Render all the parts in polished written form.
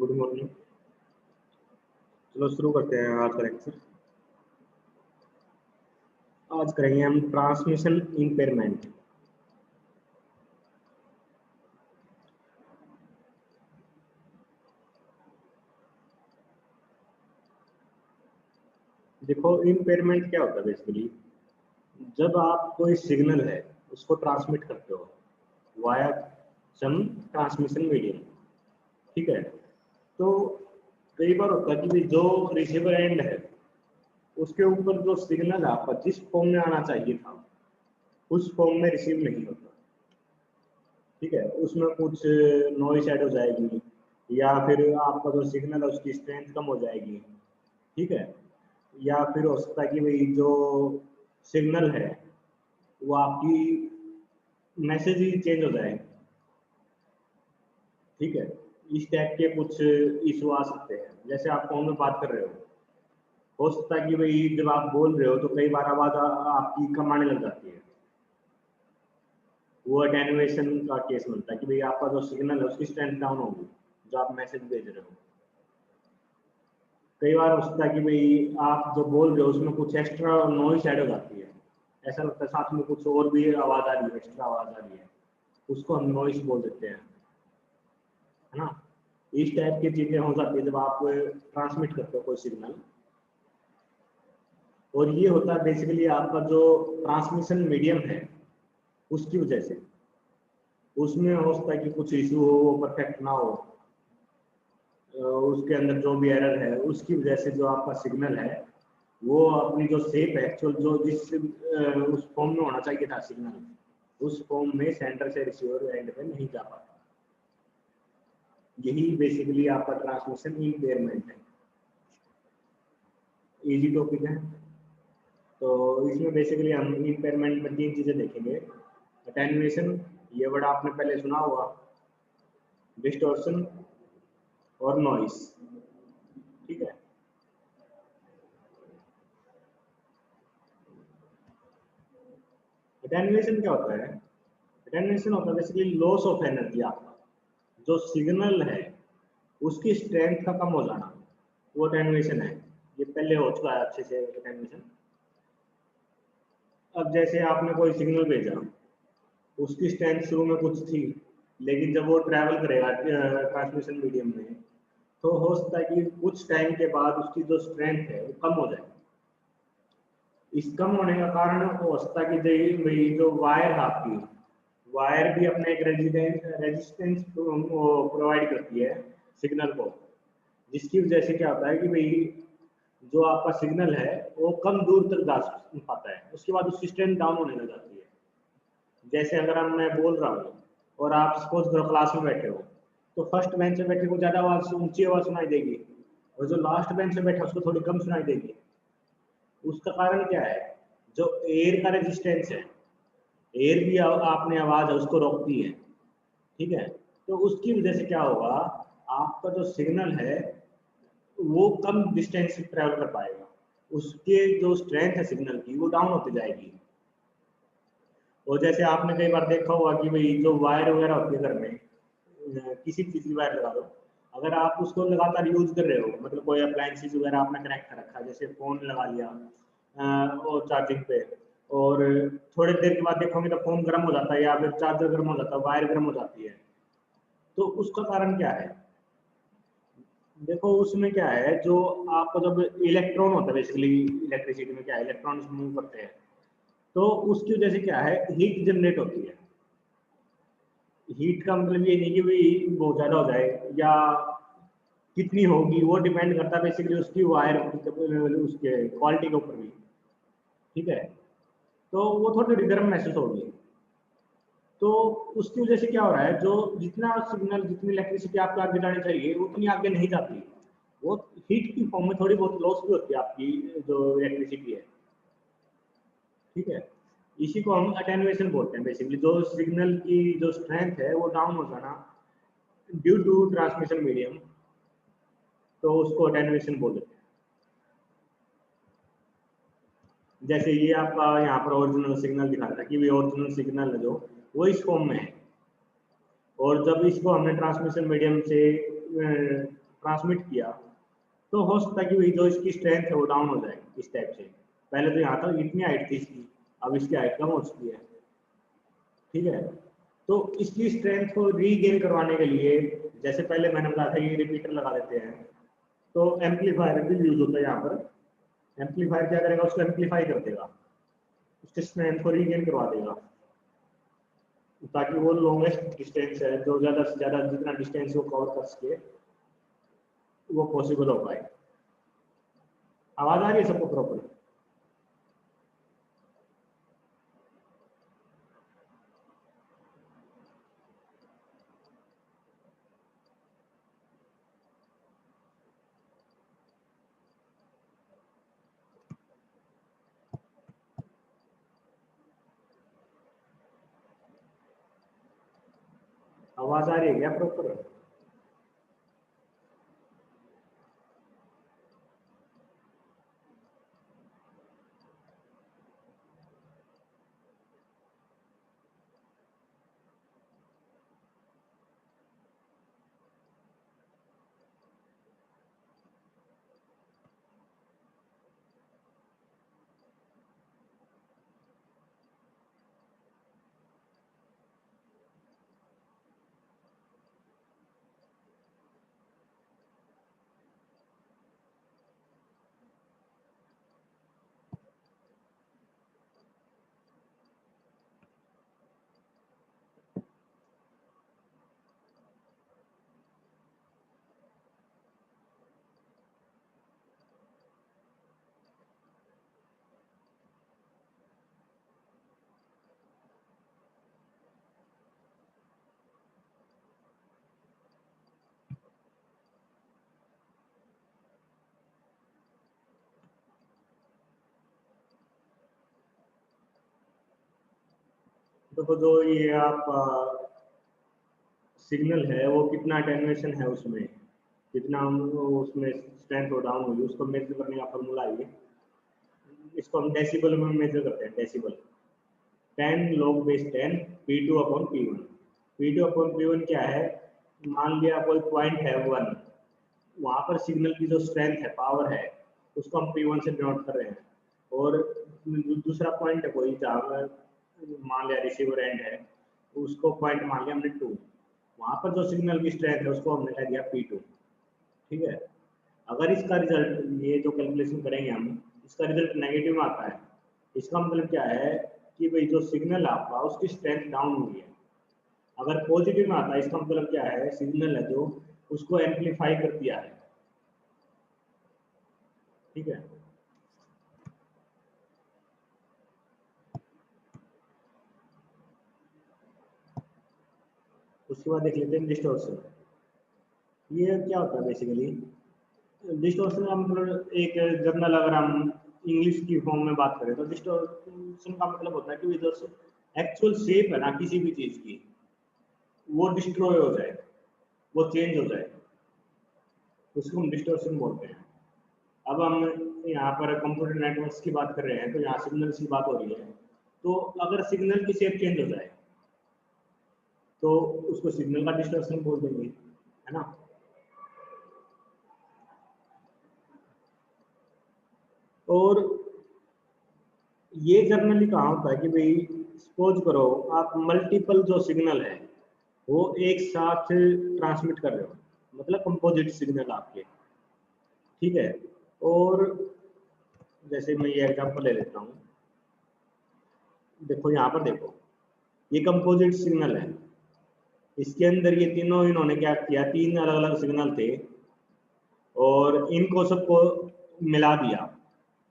Good morning. चलो शुरू करते हैं आज का लेक्चर। आज करेंगे हम ट्रांसमिशन इम्पेयरमेंट। देखो, इम्पेयरमेंट क्या होता है बेसिकली, जब आप कोई सिग्नल है उसको ट्रांसमिट करते हो वाया सम ट्रांसमिशन मीडियम, ठीक है। तो कई बार होता है कि जो रिसीवर एंड है उसके ऊपर जो सिग्नल आपका जिस फॉर्म में आना चाहिए था उस फॉर्म में रिसीव नहीं होता, ठीक है। उसमें कुछ नॉइस ऐड हो जाएगी या फिर आपका जो सिग्नल है उसकी स्ट्रेंथ कम हो जाएगी, ठीक है। या फिर हो सकता है कि भाई जो सिग्नल है वो आपकी मैसेज ही चेंज हो जाए, ठीक है। इस टाइप के कुछ इशू आ सकते हैं। जैसे आप फोन में बात कर रहे हो सकता है कि भाई जब आप बोल रहे हो तो कई बार आवाज आपकी कम आने लग जाती है। वो अटेन्युएशन का केस बनता है कि भाई आपका जो सिग्नल है उसकी स्ट्रेंथ डाउन होगी जो आप मैसेज भेज रहे हो। कई बार हो सकता है कि भाई आप जो बोल रहे हो उसमें कुछ एक्स्ट्रा नॉइस ऐड हो जाती है, ऐसा लगता है साथ में कुछ और भी आवाज आ रही है, एक्स्ट्रा आवाज आ रही है, उसको हम नॉइस बोल देते हैं, है ना। इस टाइप की चीजें हो जाती है जब आप ट्रांसमिट करते हो कोई सिग्नल। और ये होता है बेसिकली आपका जो ट्रांसमिशन मीडियम है उसकी वजह से। उसमें हो सकता है कि कुछ इशू हो, वो परफेक्ट ना हो, उसके अंदर जो भी एरर है उसकी वजह से जो आपका सिग्नल है वो अपनी जो शेप है एक्चुअल जो जिस उस फॉर्म में होना चाहिए था सिग्नल उस फॉर्म में सेंटर से रिसीवर एंड पे नहीं जा पाता। यही बेसिकली आपका ट्रांसमिशन इम्पेयरमेंट है। इजी टॉपिक है। तो इसमें बेसिकली हम इम्पेयरमेंट में तीन चीजें देखेंगे। अटेन्युएशन, ये वर्ड आपने पहले सुना होगा, डिस्टॉर्शन और नॉइस, ठीक है। अटेन्युएशन क्या होता है? अटेन्युएशन होता है बेसिकली लॉस ऑफ एनर्जी। आपका जो सिग्नल है उसकी स्ट्रेंथ का कम हो जाना, वो अटेन्युएशन है। ये पहले हो चुका है अच्छे से अटेन्युएशन। अब जैसे आपने कोई सिग्नल भेजा, उसकी स्ट्रेंथ शुरू में कुछ थी, लेकिन जब वो ट्रैवल करेगा ट्रांसमिशन मीडियम में तो हो सकता है कि कुछ टाइम के बाद उसकी जो स्ट्रेंथ है वो कम हो जाए। इस कम होने का कारण हो सकता है कि जो वायर है आपकी, वायर भी अपना एक रेजिस्टेंस प्रोवाइड करती है सिग्नल को, जिसकी वजह से क्या होता है कि भाई जो आपका सिग्नल है वो कम दूर तक जा पाता है, उसके बाद उसकी स्ट्रेंथ डाउन होने लग जाती है। जैसे अगर मैं बोल रहा हूँ और आप सपोज करो क्लास में बैठे हो तो फर्स्ट बेंच में बैठे को ज्यादा आवाज ऊंची आवाज सुनाई देगी और जो लास्ट बेंच में बैठा उसको थोड़ी कम सुनाई देगी। उसका कारण क्या है? जो एयर का रेजिस्टेंस है, एयर भी आपने आवाज है उसको रोकती है, ठीक है। तो उसकी वजह से क्या होगा, आपका जो सिग्नल है वो कम डिस्टेंस ट्रेवल कर पाएगा, उसके जो स्ट्रेंथ है सिग्नल की वो डाउन होती जाएगी। और जैसे आपने कई बार देखा होगा कि भाई जो वायर वगैरह होती है घर में, किसी चीज की वायर लगा दो, अगर आप उसको लगातार यूज कर रहे हो, मतलब कोई अप्लायंसेस वगैरह आपने कनेक्ट कर रखा है, जैसे फोन लगा लिया और चार्जिंग पे, और थोड़ी देर के बाद देखोगे तो फोन गर्म हो जाता है या फिर चार्जर गर्म हो जाता है, वायर गर्म हो जाती है। तो उसका कारण क्या है? देखो उसमें क्या है, जो आपको जब इलेक्ट्रॉन होता है बेसिकली इलेक्ट्रिसिटी में क्या है, इलेक्ट्रॉन्स मूव करते हैं, तो उसकी वजह से क्या है, हीट जनरेट होती है। हीट का मतलब ये नहीं कि भाई बहुत ज्यादा हो जाए या कितनी होगी, वो डिपेंड करता है बेसिकली उसकी वायर उसके क्वालिटी के ऊपर भी, ठीक है। तो वो थोड़ी थोड़ी गर्म महसूस होगी। तो उसकी वजह से क्या हो रहा है, जो जितना सिग्नल जितनी इलेक्ट्रिसिटी आपको आगे जानी चाहिए उतनी आगे नहीं जाती, वो हीट की फॉर्म में थोड़ी बहुत लॉस भी होती है आपकी जो इलेक्ट्रिसिटी है, ठीक है। इसी को हम अटेन्युएशन बोलते हैं बेसिकली, जो सिग्नल की जो स्ट्रेंथ है वो डाउन हो जाना ड्यू टू ट्रांसमिशन मीडियम, तो उसको अटेन्युएशन बोल देते हैं। जैसे ये आपका यहाँ पर ओरिजिनल सिग्नल दिखा रहा था कि ओरिजिनल सिग्नल जो वो इस फॉर्म में है, और जब इसको हमने ट्रांसमिशन मीडियम से ट्रांसमिट किया, तो हो सकता है कि वही जो इसकी स्ट्रेंथ है वो डाउन हो जाए इस टाइप से। पहले तो यहाँ तक इतनी हाइट थी इसकी, अब इसकी हाइट कम हो चुकी है, ठीक है। तो इसकी स्ट्रेंथ को रीगेन करवाने के लिए, जैसे पहले मैंने बताया था, ये रिपीटर लगा देते हैं, तो एम्पलीफायर भी यूज होता है यहाँ पर। एम्पलीफायर क्या करेगा, उसको एम्पलीफाई कर देगा, उसके स्ट्रेंथ को रीगेन करवा देगा, ताकि वो लॉन्गेस्ट डिस्टेंस है, जो ज़्यादा से ज़्यादा जितना डिस्टेंस वो कवर कर सके वो पॉसिबल हो पाए। आवाज़ आ रही है सबको प्रॉपर? आवाज़ आ रही है क्या प्रॉपर? देखो जो ये आप सिग्नल है वो कितना अटेन्यूएशन है उसमें, कितना उसमें स्ट्रेंथ और डाउन होगी, उसको मेजर करने का फॉर्मूला है ये। इसको हम डेसिबल में मेजर करते हैं, decibel. 10 log base 10 P2 upon P1। P2 upon P1 क्या है, मान लिया कोई पॉइंट है 1, वहाँ पर सिग्नल की जो स्ट्रेंथ है, पावर है, उसको हम P1 से डिनोट कर रहे हैं। और दूसरा पॉइंट है कोई जहाँ मान लिया रिसीवर एंड है, उसको पॉइंट मान लिया हमने 2, वहाँ पर जो सिग्नल की स्ट्रेंथ है उसको हमने कह दिया P2, ठीक है। अगर इसका रिजल्ट, ये जो कैलकुलेशन करेंगे हम, इसका रिजल्ट नेगेटिव में आता है, इसका मतलब क्या है कि भाई जो सिग्नल आपका उसकी स्ट्रेंथ डाउन हुई है। अगर पॉजिटिव में आता है, इसका मतलब क्या है, सिग्नल है जो उसको एम्पलीफाई कर दिया है, ठीक है। उसके बाद देख लेते हैं डिस्टॉर्शन। ये क्या होता है बेसिकली, डिस्टॉर्शन का मतलब एक जनरल, अगर हम इंग्लिश की फॉर्म में बात करें तो डिस्टॉर्शन का मतलब होता है कि जो एक्चुअल शेप है ना किसी भी चीज की, वो डिस्ट्रॉय हो जाए, वो चेंज हो जाए, उसको हम डिस्टॉर्शन बोलते हैं। अब हम यहाँ पर कंप्यूटर नेटवर्क्स की बात कर रहे हैं, तो यहाँ सिग्नल्स की बात हो रही है, तो अगर सिग्नल की शेप चेंज हो जाए तो उसको सिग्नल का डिस्टॉर्शन बोल देंगे, है ना। और ये जनरली कहाँ होता है कि भाई सपोज करो आप मल्टीपल जो सिग्नल है वो एक साथ ट्रांसमिट कर रहे हो, मतलब कंपोजिट सिग्नल आपके, ठीक है। और जैसे मैं ये एग्जांपल ले लेता हूँ, देखो यहाँ पर देखो, ये कंपोजिट सिग्नल है, इसके अंदर ये तीनों इन्होंने क्या किया, तीन अलग अलग सिग्नल थे और इनको सबको मिला दिया,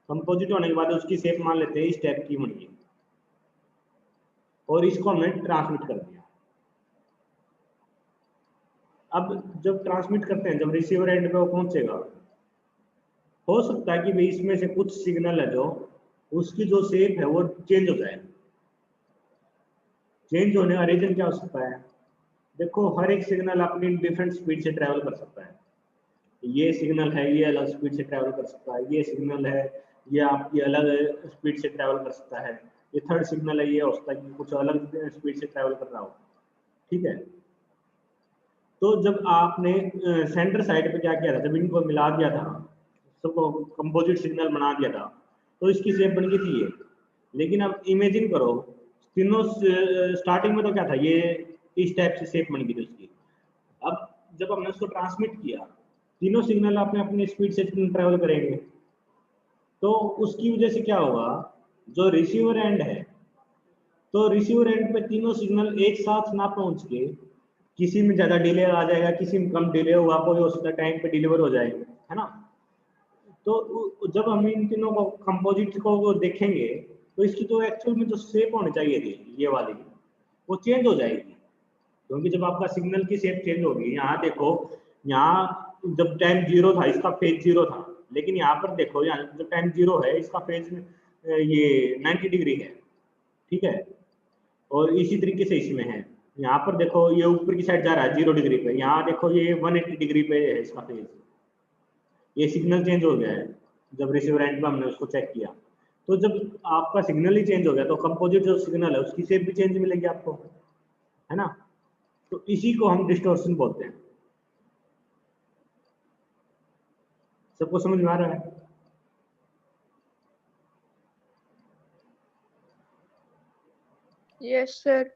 कंपोजिट होने के बाद उसकी शेप मान लेते हैं इस टाइप की बनी, और इसको हमने ट्रांसमिट कर दिया। अब जब ट्रांसमिट करते हैं, जब रिसीवर एंड पे वो पहुंचेगा, हो सकता है कि भाई इसमें से कुछ सिग्नल है जो उसकी जो शेप है वो चेंज हो जाए। चेंज होने का रीजन क्या हो सकता है, देखो हर एक सिग्नल अपनी डिफरेंट स्पीड से ट्रेवल कर सकता है। ये सिग्नल है ये अलग स्पीड से ट्रेवल कर सकता है, ये सिग्नल है ये आपकी अलग स्पीड से ट्रेवल कर सकता है, ये थर्ड सिग्नल है ये हो सकता है कि कुछ अलग स्पीड से ट्रेवल कर रहा हो, ठीक है। तो जब आपने सेंटर साइड पे क्या किया था, जब इनको मिला दिया था, सबको कंपोजिट सिग्नल बना दिया था, तो इसकी शेप बन गई थी ये। लेकिन अब इमेजिन करो, तीनों स्टार्टिंग में तो क्या था, ये इस टाइप से शेप बन गई थी उसकी। अब जब हमने उसको ट्रांसमिट किया, तीनों सिग्नल अपने अपनी स्पीड से ट्रेवल करेंगे, तो उसकी वजह से क्या होगा, जो रिसीवर एंड है, तो रिसीवर एंड पे तीनों सिग्नल एक साथ ना पहुंच के किसी में ज्यादा डिले आ जाएगा, किसी में कम डिले हुआ, कोई उसका टाइम पे डिलीवर हो जाएगा, है ना। तो जब हम इन तीनों को कंपोजिट को देखेंगे, तो इसकी जो एक्चुअल में जो शेप होनी चाहिए थी ये वाली, वो चेंज हो जाएगी। क्योंकि जब आपका सिग्नल की शेप चेंज होगी, यहाँ देखो, यहाँ जब टाइम जीरो था इसका फेज जीरो था, लेकिन यहाँ पर देखो, यहाँ जब टाइम जीरो है इसका फेज ये 90 डिग्री है, ठीक है। और इसी तरीके से इसमें है, यहाँ पर देखो ये ऊपर की साइड जा रहा है 0 डिग्री पे, यहाँ देखो ये 180 डिग्री पे है इसका फेज। ये सिग्नल चेंज हो गया है जब रिसीवर एंड पे हमने उसको चेक किया। तो जब आपका सिग्नल ही चेंज हो गया, तो कंपोजिट जो सिग्नल है उसकी शेप भी चेंज मिलेगी आपको, है ना। तो इसी को हम डिस्टॉर्शन बोलते हैं। सबको समझ में आ रहा है? Yes sir.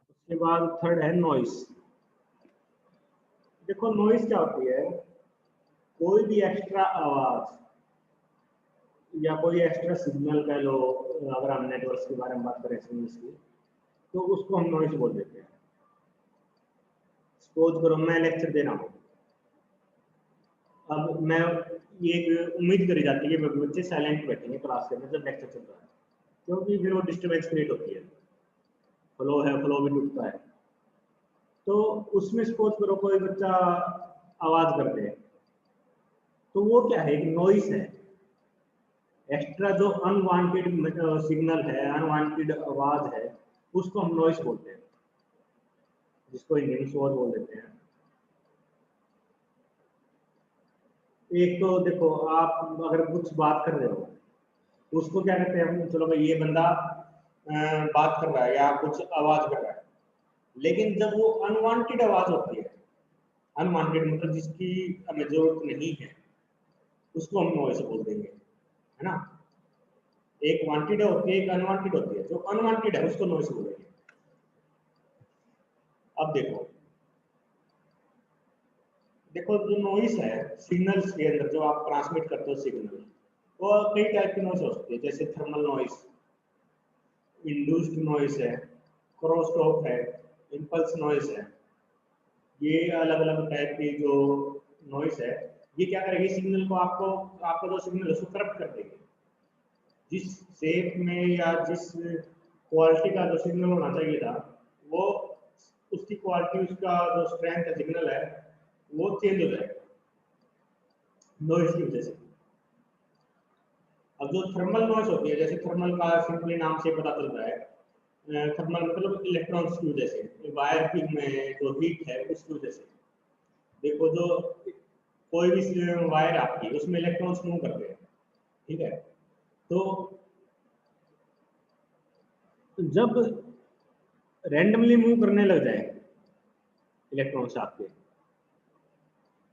उसके बाद थर्ड है नॉइस। देखो नॉइस क्या होती है, कोई भी एक्स्ट्रा आवाज या कोई एक्स्ट्रा सिग्नल कह लो, अगर हम नेटवर्क के बारे में बात करें सिग्नल्स की, तो उसको हम नॉइस बोल देते हैं। सपोज करो मैं लेक्चर दे रहा हूँ, अब मैं ये उम्मीद करी जाती है कि बच्चे साइलेंट बैठेंगे क्लास के अंदर जब लेक्चर चल रहा है, क्योंकि फिर वो डिस्टर्बेंस क्रिएट होती है, फ्लो है, फ्लो भी टूटता है। तो उसमें सपोज करो कोई बच्चा आवाज कर दे, तो वो क्या है, एक नॉइस है, एक्स्ट्रा जो अनवांटेड सिग्नल है, अनवांटेड आवाज है, उसको हम नॉइस बोलते हैं, जिसको हिंदी में शोर बोल देते हैं। एक तो देखो, आप अगर कुछ बात कर रहे हो, उसको क्या कहते हैं, चलो भाई ये बंदा बात कर रहा है या कुछ आवाज कर रहा है, लेकिन जब वो अनवांटेड आवाज होती है, अनवांटेड मतलब जिसकी हमें जरूरत नहीं है, उसको हम नॉइस बोल देंगे, है ना। एक वांटेड होती है, एक अनवांटेड होती है, जो अनवांटेड है उसको नॉइस बोलेंगे। अब देखो देखो जो नॉइस है सिग्नल्स के अंदर, जो आप ट्रांसमिट करते हो सिग्नल, वो कई टाइप की नॉइस होती है, जैसे थर्मल नॉइस, इंड्यूस्ड नॉइस है, क्रॉस टॉक है, इंपल्स नॉइस है। ये अलग अलग टाइप की जो नॉइस है, ये क्या करेगी, सिग्नल को आपको, आपका जो सिग्नल है उसको करप्ट कर देगी। जिस शेप में या जिस क्वालिटी का जो सिग्नल होना चाहिए था, वो उसकी क्वालिटी, उसका जो स्ट्रेंथ है सिग्नल है, वो चेंज हो जाएगा नॉइस की वजह से। अब जो थर्मल नॉइस होती है, जैसे थर्मल का सिंपली नाम से पता चल रहा है, थर्मल मतलब इलेक्ट्रॉन्स की वजह से, वायर की में जो हीट है उसकी वजह से। देखो जो कोई भी वायर आपकी, उसमें इलेक्ट्रॉन्स मूव करते हैं, ठीक है। तो जब रैंडमली मूव करने लग जाए इलेक्ट्रॉन्स आपके,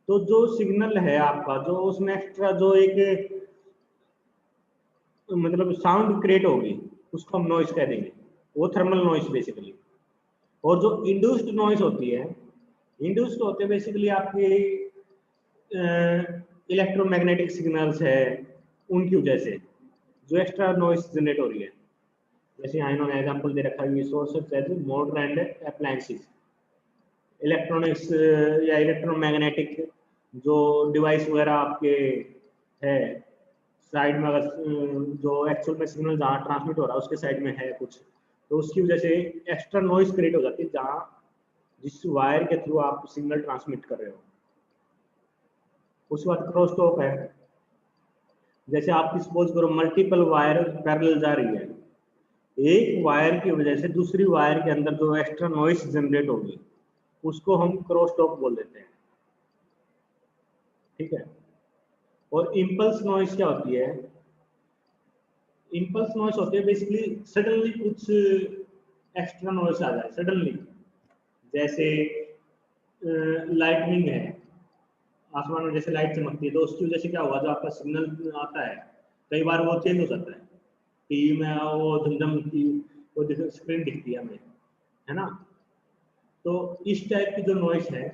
तो जो सिग्नल है आपका, जो उसमें एक्स्ट्रा जो एक मतलब साउंड क्रिएट होगी, उसको हम नॉइस कह देंगे, वो थर्मल नॉइस बेसिकली। और जो इंड्यूस्ड नॉइस होती है, इंड्यूस्ड होते हैं बेसिकली आपके इलेक्ट्रोमैग्नेटिक सिग्नल्स है, उनकी वजह से जो एक्स्ट्रा नॉइस जनरेट हो रही है। जैसे यहाँ इन्होंने एग्जांपल दे रखा है, sources as motor and appliances, electronics या इलेक्ट्रोमैग्नेटिक जो डिवाइस वगैरह आपके है साइड में, अगर जो एक्चुअल में सिग्नल जहाँ ट्रांसमिट हो रहा है उसके साइड में है कुछ, तो उसकी वजह से एक्स्ट्रा नॉइस क्रिएट हो जाती है, जहाँ जिस वायर के थ्रू आप सिग्नल ट्रांसमिट कर रहे हो। उसके बाद क्रॉस टॉक है, जैसे आपकी सपोज करो मल्टीपल वायर पैरेलल जा रही है, एक वायर की वजह से दूसरी वायर के अंदर जो एक्स्ट्रा नॉइस जनरेट होगी, उसको हम क्रॉस टॉक बोल देते हैं, ठीक है। और इम्पल्स नॉइस क्या होती है, इम्पल्स नॉइस होती है बेसिकली सडनली कुछ एक्स्ट्रा नॉइस आ जाए सडनली, जैसे लाइटनिंग है, आसमान में जैसे लाइट चमकती है तो उसकी वजह से क्या हुआ, जो आपका सिग्नल आता है कई बार वो चेंज हो जाता है, टीवी में वो झमझम की वो स्क्रीन दिखती है हमें, है ना। तो इस टाइप की जो नॉइस है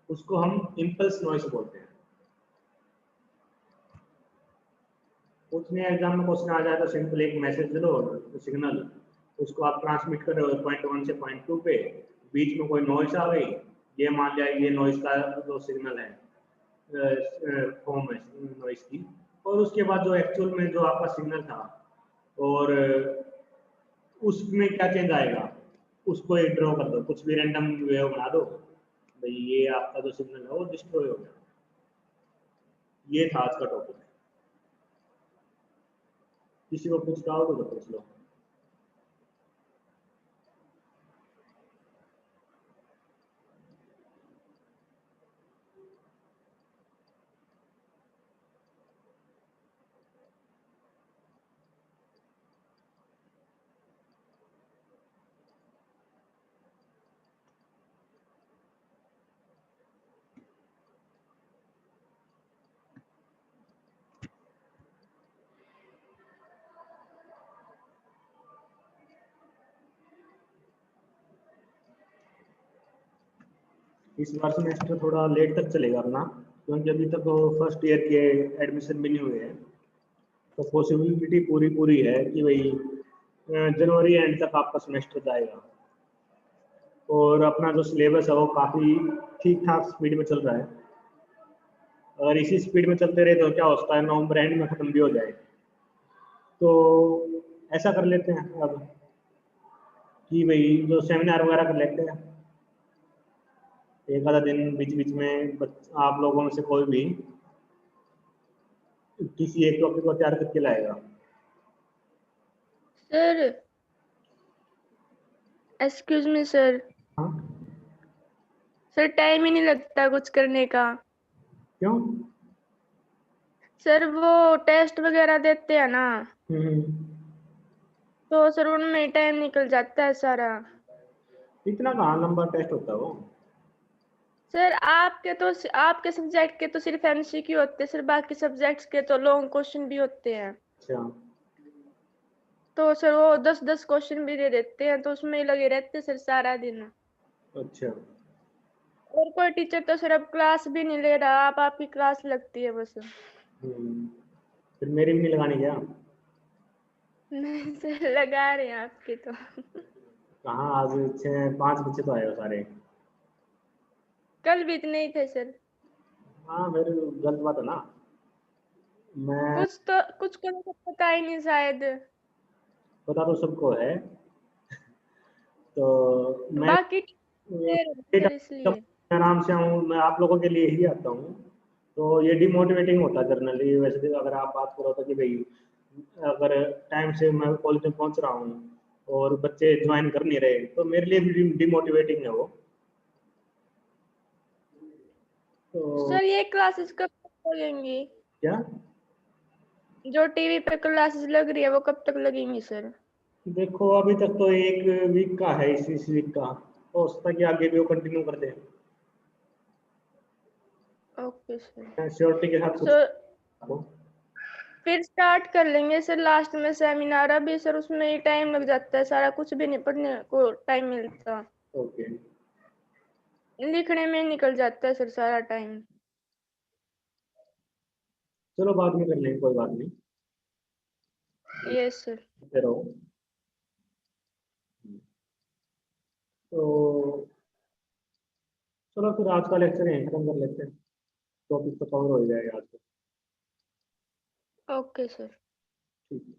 उसको हम इम्पल्स नॉइस बोलते हैं। कुछ नहीं, एग्जाम में क्वेश्चन आ जाए तो सिंपल एक मैसेज दे दो, सिग्नल, उसको आप ट्रांसमिट कर रहे हो पॉइंट 1 से पॉइंट 2 पे, बीच में कोई नॉइस आ गई, ये मान लिया ये नॉइस का जो सिग्नल है फॉर्म है नॉइस की, और उसके बाद जो एक्चुअल में जो आपका सिग्नल था और उसमें क्या चेंज आएगा उसको एक ड्रॉ कर दो, कुछ भी रैंडम वेव बना दो, भाई ये आपका जो सिग्नल है वो डिस्ट्रॉय हो गया। ये था आज का टॉपिक। किसी को कुछ डाउट हो तो पूछ लो। इस बार सेमेस्टर थोड़ा लेट तक चलेगा अपना, क्योंकि अभी तक फर्स्ट ईयर के एडमिशन भी नहीं हुए हैं, तो पॉसिबिलिटी पूरी पूरी है कि भाई जनवरी एंड तक आपका सेमेस्टर जाएगा। और अपना जो सिलेबस है वो काफ़ी ठीक ठाक स्पीड में चल रहा है, अगर इसी स्पीड में चलते रहे तो क्या होता है नवंबर एंड में ख़त्म भी हो जाए। तो ऐसा कर लेते हैं अब कि भाई जो सेमिनार वगैरह कर लेते हैं एक आधा दिन बीच बीच में, आप लोगों में से कोई भी किसी एक टॉपिक को तैयार करके लाएगा। Sir excuse me sir. हाँ सर टाइम ही नहीं लगता कुछ करने का। क्यों? सर वो टेस्ट वगैरह देते हैं ना, हम्म, तो सर उनमें टाइम निकल जाता है सारा। इतना कहाँ लंबा टेस्ट होता है वो? सर आपके सब्जेक्ट के तो सिर्फ एमसीक्यू होते हैं सर, बाकी सब्जेक्ट्स के तो लॉन्ग क्वेश्चन भी होते हैं। अच्छा, तो सर वो 10-10 क्वेश्चन भी दे देते हैं, तो उसमें ही लगे रहते हैं सर सारा दिन। अच्छा। और कोई टीचर तो सर अब क्लास भी नहीं ले रहा, आपकी क्लास लगती है बस। फिर मेरी भी नहीं लगानी क्या? नहीं सर लगा रहे हैं आपके तो। कहाँ, आज 5 बच्चे तो आए हो सारे। कल भी इतने ही थे सर। हाँ मेरे गलत बात है ना, मैं कुछ को तो पता ही नहीं शायद। पता तो सबको है, तो मैं बाकी दे रहे हैं सर इसलिए। आराम से आऊँ, मैं आप लोगों के लिए ही आता हूँ, तो ये डिमोटिवेटिंग होता है जनरली। वैसे तो अगर आप बात करो तो कि भाई अगर टाइम से मैं कॉलेज में पहुंच रहा हूँ और बच्चे ज्वाइन कर नहीं रहे तो मेरे लिए भी डिमोटिवेटिंग है वो। तो सर ये क्लासेस कब तक लगेंगी? क्या? जो टीवी पे क्लासेस लग रही है वो कब तक लगेंगी सर? देखो अभी तक तो 1 वीक का है, इस वीक का, हो सकता है कि आगे भी वो कंटिन्यू कर दे, ओके सर। श्योरिटी के साथ कुछ सर आपको। फिर स्टार्ट कर लेंगे सर लास्ट में सेमिनार, अभी सर उसमें ही टाइम लग जाता है सारा, कुछ भी नहीं पढ़ने को टाइम मिलता, ओके, लिखने में निकल जाता है सर सारा टाइम। चलो बाद में कर लेंगे, कोई बात नहीं, यस सर। करते रहो। तो चलो फिर आज का लेक्चर यहीं खत्म कर लेते हैं, टॉपिक तो कवर हो ही जाएगा आज का। Okay sir. ठीक है।